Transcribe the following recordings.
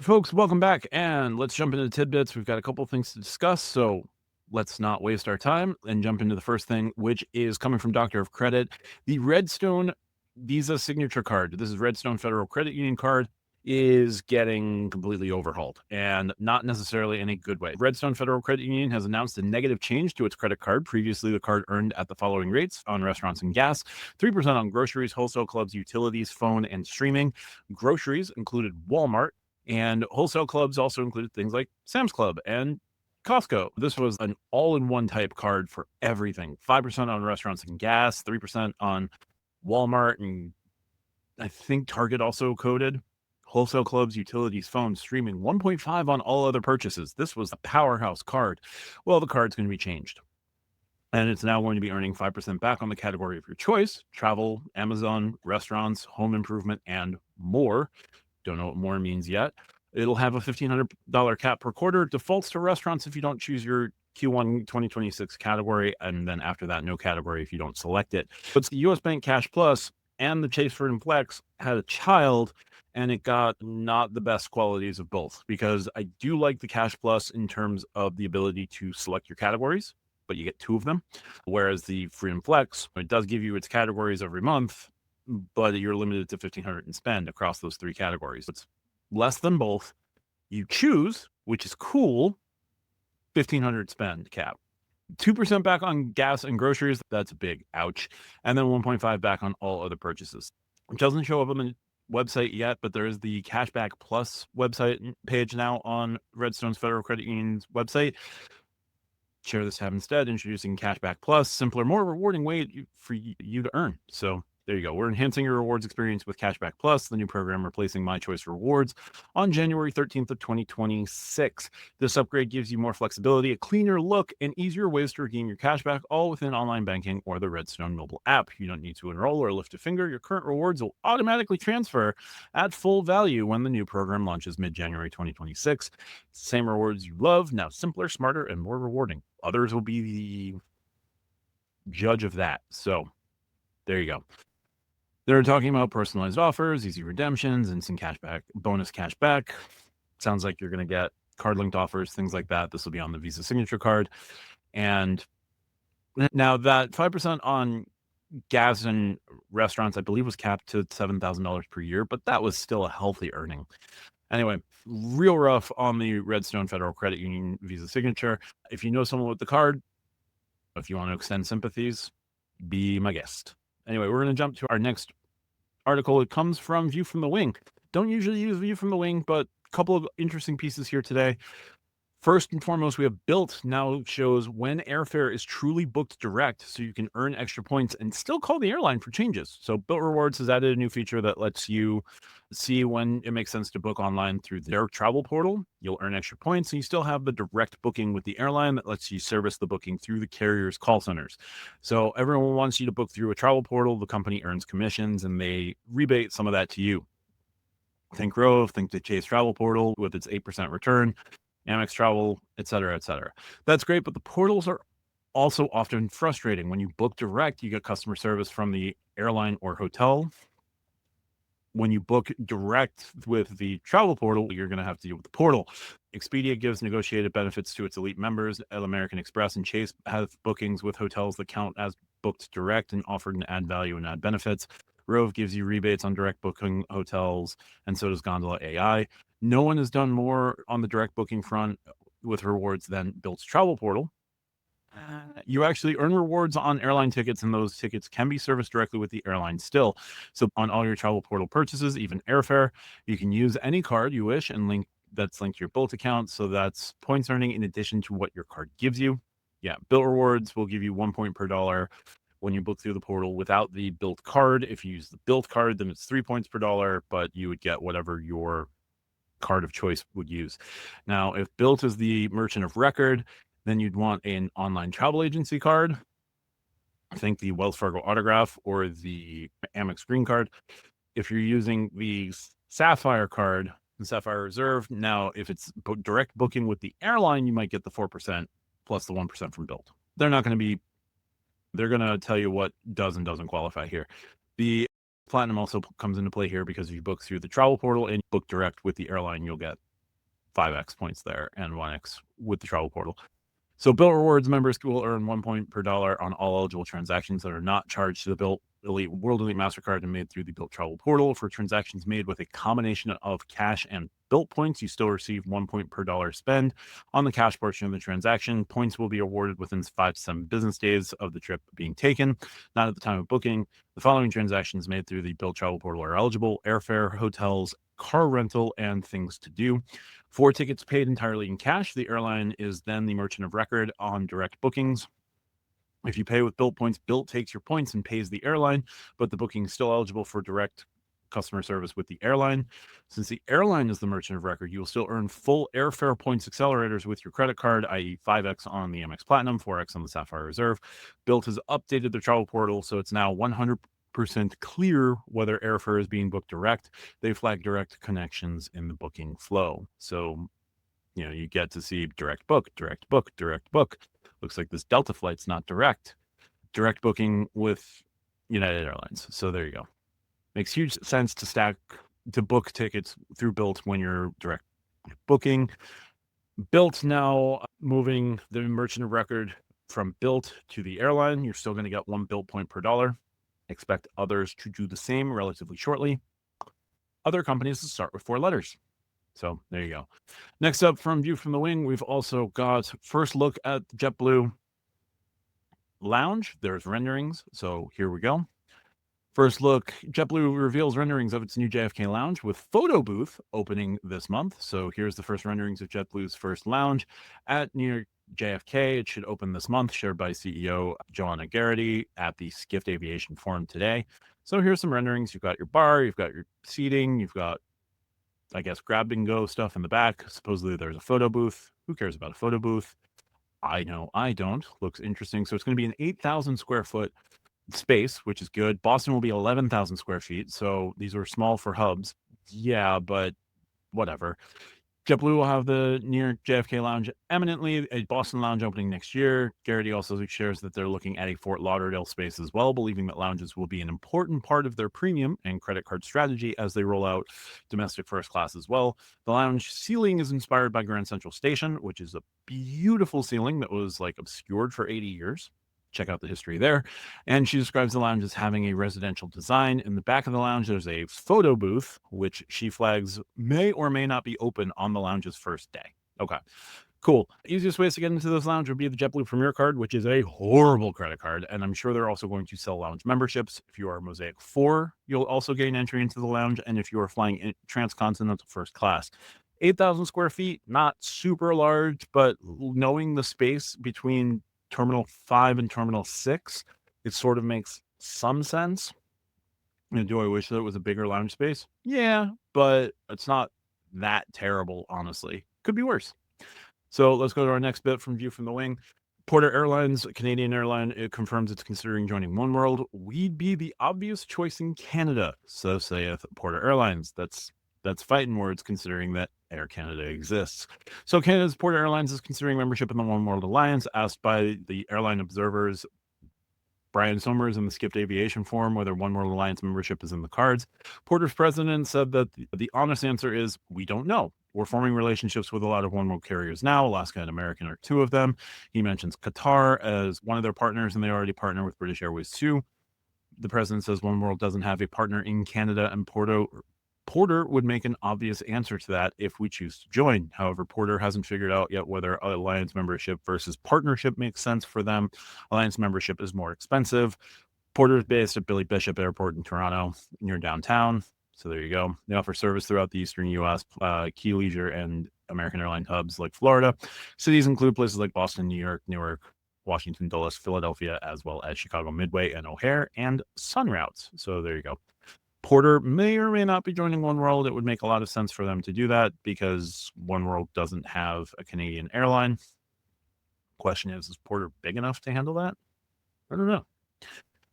Folks, welcome back, and let's jump into Tidbits. We've got a couple things to discuss, so let's not waste our time and jump into the first thing, which is coming from Doctor of Credit. The Redstone Visa Signature Card, this is Redstone Federal Credit Union card, is getting completely overhauled, and not necessarily in a good way. Redstone Federal Credit Union has announced a negative change to its credit card. Previously, the card earned at the following rates on restaurants and gas: 3% on groceries, wholesale clubs, utilities, phone, and streaming. Groceries included Walmart, and wholesale clubs also included things like Sam's Club and Costco. This was an all-in-one type card for everything. 5% on restaurants and gas, 3% on Walmart, and I think Target also coded. Wholesale clubs, utilities, phones, streaming, 1.5 on all other purchases. This was a powerhouse card. Well, the card's going to be changed, and it's now going to be earning 5% back on the category of your choice: travel, Amazon, restaurants, home improvement, and more. Don't know what more means yet. It'll have a $1,500 cap per quarter. Defaults to restaurants if you don't choose your Q1 2026 category, and then after that, no category if you don't select it. But the US Bank Cash Plus and the Chase Freedom Flex had a child, and it got not the best qualities of both, because I do like the Cash Plus in terms of the ability to select your categories, but you get 2 of them. Whereas the Freedom Flex, it does give you its categories every month, but you're limited to 1,500 in spend across those 3 categories. It's less than both. You choose, which is cool, 1,500 spend cap. 2% back on gas and groceries, that's a big ouch. And then 1.5 back on all other purchases. It doesn't show up on the website yet, but there is the Cashback Plus website page now on Redstone's Federal Credit Union's website. Share this tab instead, introducing Cashback Plus, simpler, more rewarding way for you to earn. So there you go. We're enhancing your rewards experience with Cashback Plus, the new program replacing My Choice Rewards on January 13th of 2026. This upgrade gives you more flexibility, a cleaner look, and easier ways to redeem your cashback, all within online banking or the Redstone mobile app. You don't need to enroll or lift a finger. Your current rewards will automatically transfer at full value when the new program launches mid-January 2026. Same rewards you love, now simpler, smarter, and more rewarding. Others will be the judge of that. So there you go. They're talking about personalized offers, easy redemptions, instant cashback, bonus cashback. Sounds like you're going to get card-linked offers, things like that. This will be on the Visa Signature card. And now that 5% on gas and restaurants, I believe, was capped to $7,000 per year, but that was still a healthy earning. Anyway, real rough on the Redstone Federal Credit Union Visa Signature. If you know someone with the card, if you want to extend sympathies, be my guest. Anyway, we're going to jump to our next article. It comes from View from the Wing. Don't usually use View from the Wing, but a couple of interesting pieces here today. First and foremost, we have Bilt now shows when airfare is truly booked direct, so you can earn extra points and still call the airline for changes. So Bilt Rewards has added a new feature that lets you see when it makes sense to book online through their travel portal. You'll earn extra points, and you still have the direct booking with the airline that lets you service the booking through the carrier's call centers. So everyone wants you to book through a travel portal. The company earns commissions, and they rebate some of that to you. Think Rove, think the Chase Travel Portal with its 8% return, Amex Travel, et cetera, et cetera. That's great, but the portals are also often frustrating. When you book direct, you get customer service from the airline or hotel. When you book direct with the travel portal, you're going to have to deal with the portal. Expedia gives negotiated benefits to its elite members. American Express and Chase have bookings with hotels that count as booked direct and offered and add value and add benefits. Rove gives you rebates on direct booking hotels, and so does Gondola AI. No one has done more on the direct booking front with rewards than Bilt's travel portal. You actually earn rewards on airline tickets, and those tickets can be serviced directly with the airline still. So on all your travel portal purchases, even airfare, you can use any card you wish and that's linked to your Bilt account. So that's points earning in addition to what your card gives you. Yeah, Bilt Rewards will give you 1 point per dollar when you book through the portal without the Bilt card. If you use the Bilt card, then it's 3 points per dollar, but you would get whatever your card of choice would use. Now, if Bilt is the merchant of record, then you'd want an online travel agency card. I think the Wells Fargo Autograph or the Amex Green Card. If you're using the Sapphire card, the Sapphire Reserve, now if it's direct booking with the airline, you might get the 4% plus the 1% from Bilt. They're going to tell you what does and doesn't qualify here. The Platinum also comes into play here because if you book through the travel portal and book direct with the airline, you'll get 5x points there and 1x with the travel portal. So Bilt Rewards members will earn 1 point per dollar on all eligible transactions that are not charged to the Bilt World Elite MasterCard and made through the Bilt Travel Portal. For transactions made with a combination of cash and Bilt points, you still receive 1 point per dollar spend on the cash portion of the transaction. Points will be awarded within 5 to 7 business days of the trip being taken, not at the time of booking. The following transactions made through the Bilt Travel Portal are eligible: airfare, hotels, car rental, and things to do. For tickets paid entirely in cash, the airline is then the merchant of record on direct bookings. If you pay with Bilt points, Bilt takes your points and pays the airline, but the booking is still eligible for direct customer service with the airline. Since the airline is the merchant of record, you will still earn full airfare points accelerators with your credit card, i.e. 5x on the Amex Platinum, 4x on the Sapphire Reserve. Bilt has updated the travel portal, so it's now 100% clear whether airfare is being booked direct. They flag direct connections in the booking flow. So, you get to see direct book, direct book, direct book. Looks like this Delta flight's not direct booking with United Airlines. So there you go. Makes huge sense to book tickets through Bilt when you're direct booking. Bilt now moving the merchant of record from Bilt to the airline. You're still going to get 1 Bilt point per dollar. Expect others to do the same relatively shortly. Other companies will start with 4 letters. So there you go. Next up, from View from the Wing, we've also got first look at JetBlue lounge. There's renderings. So here we go. First look, JetBlue reveals renderings of its new JFK lounge with photo booth opening this month. So here's the first renderings of JetBlue's first lounge at New York JFK. It should open this month, shared by CEO Joanna Garrity at the Skift Aviation Forum today. So here's some renderings. You've got your bar, you've got your seating, you've got, I guess, grab and go stuff in the back. Supposedly there's a photo booth. Who cares about a photo booth? I know I don't. Looks interesting. So it's going to be an 8,000 square foot space, which is good. Boston will be 11,000 square feet. So these are small for hubs. Yeah, but whatever. JetBlue will have the New York JFK lounge eminently, a Boston lounge opening next year. Garrity also shares that they're looking at a Fort Lauderdale space as well, believing that lounges will be an important part of their premium and credit card strategy as they roll out domestic first class as well. The lounge ceiling is inspired by Grand Central Station, which is a beautiful ceiling that was obscured for 80 years. Check out the history there. And she describes the lounge as having a residential design. In the back of the lounge, there's a photo booth, which she flags may or may not be open on the lounge's first day. Okay, cool. Easiest ways to get into this lounge would be the JetBlue Premier card, which is a horrible credit card. And I'm sure they're also going to sell lounge memberships. If you are Mosaic 4, you'll also gain entry into the lounge. And if you are flying in transcontinental first class, 8,000 square feet, not super large, but knowing the space between Terminal 5 and Terminal 6, it sort of makes some sense. Do I wish that it was a bigger lounge space? Yeah, but it's not that terrible, honestly. Could be worse. So let's go to our next bit from View from the Wing. Porter Airlines, a Canadian airline, it confirms it's considering joining oneworld. We'd be the obvious choice in Canada, so saith Porter Airlines. That's fighting words, considering that Air Canada exists. So Canada's Porter Airlines is considering membership in the oneworld alliance. Asked by the airline observers Brian Somers in the Skift Aviation Forum whether oneworld alliance membership is in the cards, Porter's president said that the honest answer is, we don't know. We're forming relationships with a lot of oneworld carriers now. Alaska and American are 2 of them. He mentions Qatar as one of their partners, and they already partner with British Airways too. The president says oneworld doesn't have a partner in Canada, and Porter would make an obvious answer to that if we choose to join. However, Porter hasn't figured out yet whether alliance membership versus partnership makes sense for them. Alliance membership is more expensive. Porter is based at Billy Bishop Airport in Toronto, near downtown. So there you go. They offer service throughout the eastern U.S., key leisure and American airline hubs like Florida. Cities include places like Boston, New York, Newark, Washington, Dulles, Philadelphia, as well as Chicago Midway and O'Hare and Sun routes. So there you go. Porter may or may not be joining oneworld. It would make a lot of sense for them to do that because oneworld doesn't have a Canadian airline. Question is Porter big enough to handle that? I don't know.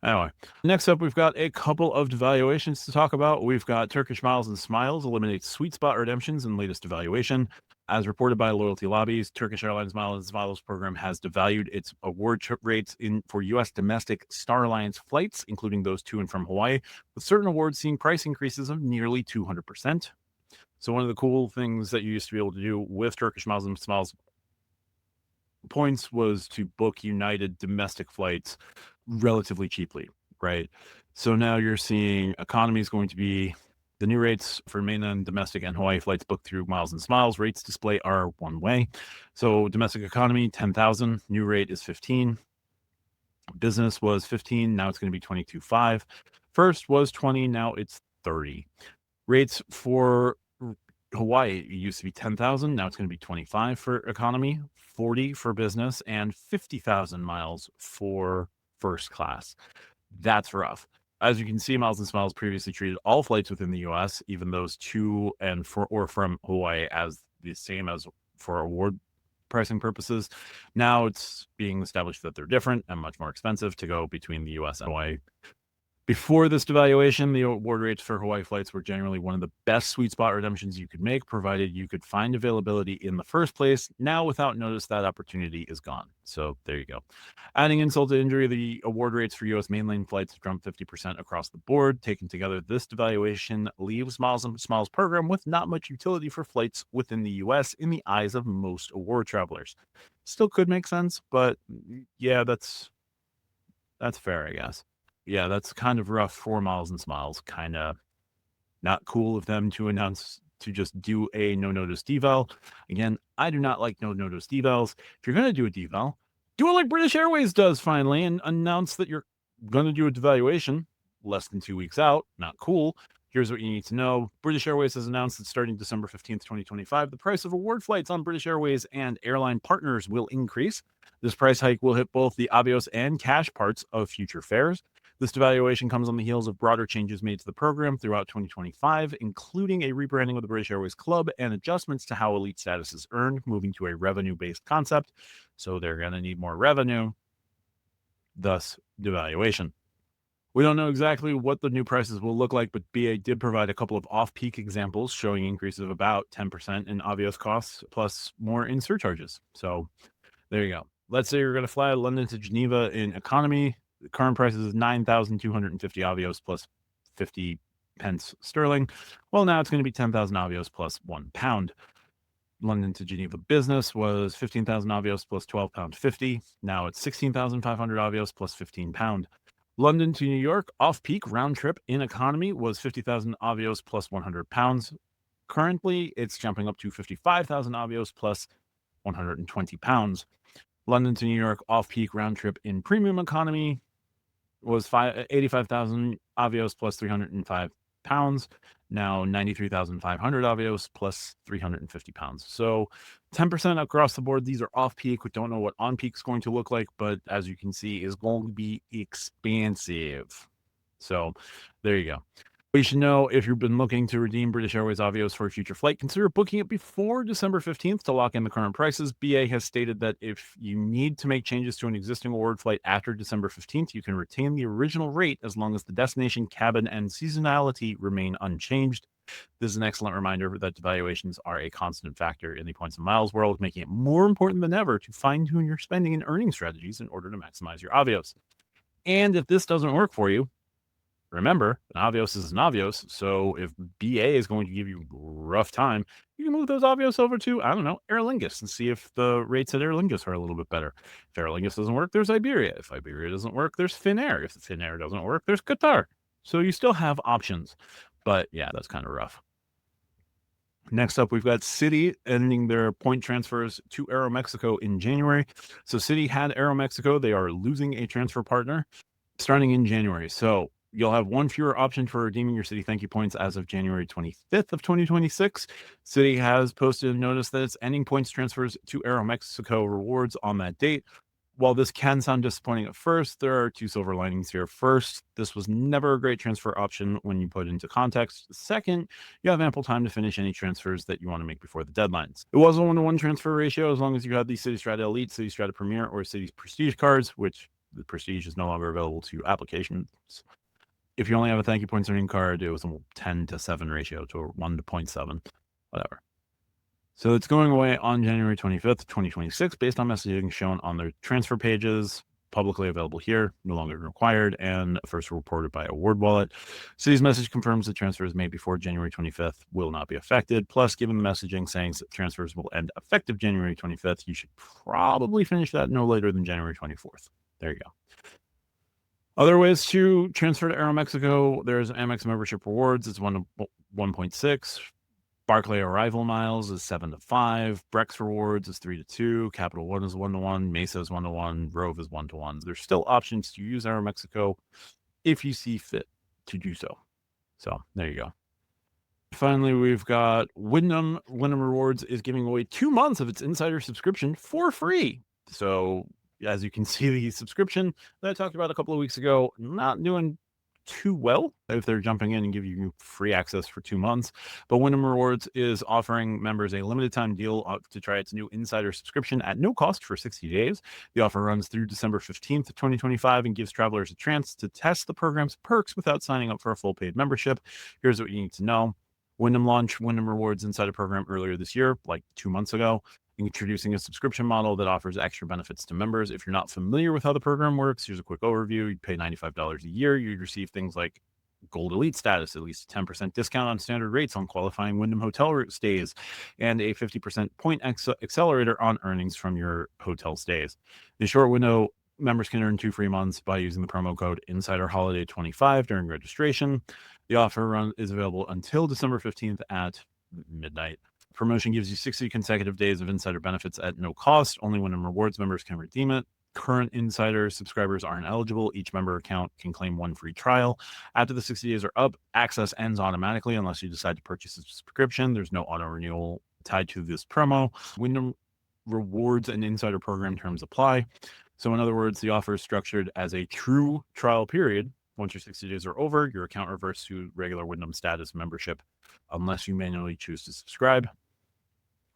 Anyway, next up, we've got a couple of devaluations to talk about. We've got Turkish Miles&Smiles eliminates sweet spot redemptions in latest devaluation. As reported by Loyalty Lobbies, Turkish Airlines Miles&Smiles program has devalued its award rates for U.S. domestic Star Alliance flights, including those to and from Hawaii, with certain awards seeing price increases of nearly 200%. So one of the cool things that you used to be able to do with Turkish Miles&Smiles points was to book United domestic flights relatively cheaply, right? So now you're seeing economy is going to be the new rates for mainland domestic and Hawaii flights booked through Miles&Smiles. Rates display are one way. So domestic economy 10,000, new rate is 15. Business was 15, now it's going to be 22.5. First was 20, now it's 30. Rates for Hawaii used to be 10,000, now it's going to be 25 for economy, 40 for business, and 50,000 miles for first class. That's rough. As you can see, Miles&Smiles previously treated all flights within the US, even those to and for or from Hawaii, as the same as for award pricing purposes. Now it's being established that they're different and much more expensive to go between the US and Hawaii. Before this devaluation, the award rates for Hawaii flights were generally one of the best sweet spot redemptions you could make, provided you could find availability in the first place. Now, without notice, that opportunity is gone. So there you go. Adding insult to injury, the award rates for U.S. mainland flights jumped 50% across the board. Taken together, this devaluation leaves Miles&Smiles program with not much utility for flights within the U.S. in the eyes of most award travelers. Still could make sense, but yeah, that's fair, I guess. Yeah, that's kind of rough for Miles&Smiles. Kind of not cool of them to announce to just do a no notice deval. Again, I do not like no notice devals. If you're going to do a deval, do it like British Airways does finally and announce that you're going to do a devaluation less than 2 weeks out. Not cool. Here's what you need to know. British Airways has announced that starting December 15th, 2025, the price of award flights on British Airways and airline partners will increase. This price hike will hit both the Avios and cash parts of future fares. This devaluation comes on the heels of broader changes made to the program throughout 2025, including a rebranding of the British Airways Club and adjustments to how elite status is earned, moving to a revenue-based concept. So they're going to need more revenue, thus devaluation. We don't know exactly what the new prices will look like, but BA did provide a couple of off-peak examples showing increases of about 10% in Avios costs, plus more in surcharges. So there you go. Let's say you're going to fly London to Geneva in economy. The current price is 9,250 Avios plus 50 pence sterling. Well, now it's going to be 10,000 Avios plus £1. London to Geneva business was 15,000 Avios plus £12.50. Now it's 16,500 Avios plus £15. London to New York off-peak round trip in economy was 50,000 Avios plus £100. Currently, it's jumping up to 55,000 Avios plus £120. London to New York off-peak round trip in premium economy was 85,000 Avios plus £305. Now 93,500 Avios plus £350. So 10% across the board. These are off-peak. We don't know what on-peak is going to look like, but as you can see, is going to be expansive. So there you go. You should know, if you've been looking to redeem British Airways Avios for a future flight, consider booking it before December 15th to lock in the current prices. BA has stated that if you need to make changes to an existing award flight after December 15th, you can retain the original rate as long as the destination, cabin, and seasonality remain unchanged. This is an excellent reminder that devaluations are a constant factor in the points and miles world, making it more important than ever to fine-tune your spending and earning strategies in order to maximize your Avios. And if this doesn't work for you, remember, an Avios is an Avios, so if BA is going to give you a rough time, you can move those Avios over to, I don't know, Aer Lingus and see if the rates at Aer Lingus are a little bit better. If Aer Lingus doesn't work, there's Iberia. If Iberia doesn't work, there's Finnair. If the Finnair doesn't work, there's Qatar. So you still have options. But yeah, that's kind of rough. Next up, we've got Citi ending their point transfers to Aeroméxico in January. So Citi had Aeroméxico. They are losing a transfer partner starting in January. So you'll have one fewer option for redeeming your Citi thank you points as of January 25th of 2026. Citi has posted a notice that it's ending points transfers to Aeroméxico rewards on that date. While this can sound disappointing at first, there are two silver linings here. First, this was never a great transfer option when you put it into context. Second, you have ample time to finish any transfers that you want to make before the deadlines. It was a 1-to-1 transfer ratio as long as you had the Citi Strata Elite, Citi Strata Premier, or Citi Prestige cards, which the Prestige is no longer available to applications. If you only have a thank you points earning card, it was a 10-to-7 ratio to a 1-to-0.7, whatever. So it's going away on January 25th, 2026, based on messaging shown on their transfer pages. publicly available here, no longer required, and first reported by a Word wallet. Citi's message confirms that transfers made before January 25th will not be affected. Plus, given the messaging saying that transfers will end effective January 25th, you should probably finish that no later than January 24th. There you go. Other ways to transfer to Aeroméxico, there's Amex membership rewards. It's 1.6. Barclay arrival miles is 7 to 5. Brex rewards is 3 to 2. Capital One is 1 to 1. Mesa is 1 to 1. Rove is 1 to 1. There's still options to use Aeroméxico if you see fit to do so. So there you go. Finally, we've got Wyndham. Wyndham Rewards is giving away 2 months of its insider subscription for free. So as you can see, the subscription that I talked about a couple of weeks ago, not doing too well if they're jumping in and giving you free access for 2 months. But Wyndham Rewards is offering members a limited time deal to try its new insider subscription at no cost for 60 days. The offer runs through December 15th, 2025 and gives travelers a chance to test the program's perks without signing up for a full paid membership. Here's what you need to know. Wyndham launched Wyndham Rewards Insider Program earlier this year, like 2 months ago, introducing a subscription model that offers extra benefits to members. If you're not familiar with how the program works, here's a quick overview. You'd pay $95 a year. You'd receive things like Gold Elite status, at least 10% discount on standard rates on qualifying Wyndham hotel stays, and a 50% point accelerator on earnings from your hotel stays. In short window, members can earn 2 free months by using the promo code InsiderHoliday25 during registration. The offer is available until December 15th at midnight. Promotion gives you 60 consecutive days of insider benefits at no cost. Only Wyndham Rewards members can redeem it. Current insider subscribers aren't eligible. Each member account can claim 1 free trial. After the 60 days are up, access ends automatically unless you decide to purchase a subscription. There's no auto renewal tied to this promo. Wyndham Rewards and insider program terms apply. So in other words, the offer is structured as a true trial period. Once your 60 days are over, your account reverts to regular Wyndham status membership unless you manually choose to subscribe.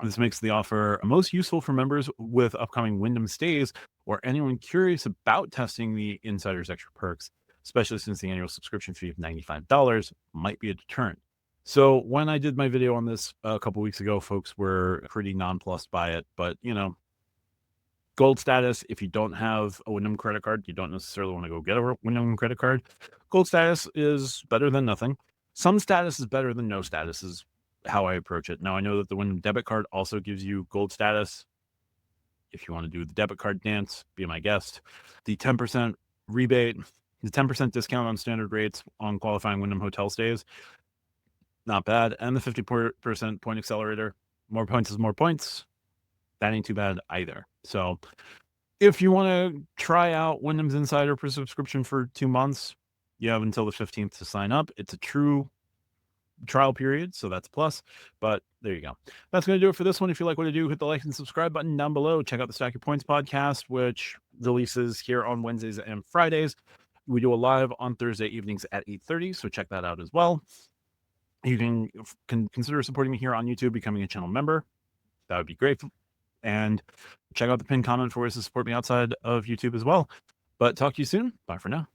This makes the offer most useful for members with upcoming Wyndham stays or anyone curious about testing the insider's extra perks, especially since the annual subscription fee of $95 might be a deterrent. So when I did my video on this a couple weeks ago, folks were pretty nonplussed by it, but gold status, if you don't have a Wyndham credit card, you don't necessarily want to go get a Wyndham credit card. Gold status is better than nothing. Some status is better than no status is how I approach it. Now, I know that the Wyndham debit card also gives you gold status. If you want to do the debit card dance, be my guest. The 10% rebate, the 10% discount on standard rates on qualifying Wyndham hotel stays, not bad. And the 50% point accelerator, more points is more points. That ain't too bad either. So if you want to try out Wyndham's Insider for subscription for 2 months, you have until the 15th to sign up. It's a true trial period, so that's a plus. But there you go. That's going to do it for this one. If you like what I do, hit the like and subscribe button down below. Check out the Stack Your Points podcast, which releases here on Wednesdays and Fridays. We do a live on Thursday evenings at 8:30, so check that out as well. You can consider supporting me here on YouTube, becoming a channel member. That would be great. And check out the pinned comment for ways to support me outside of YouTube as well. But talk to you soon. Bye for now.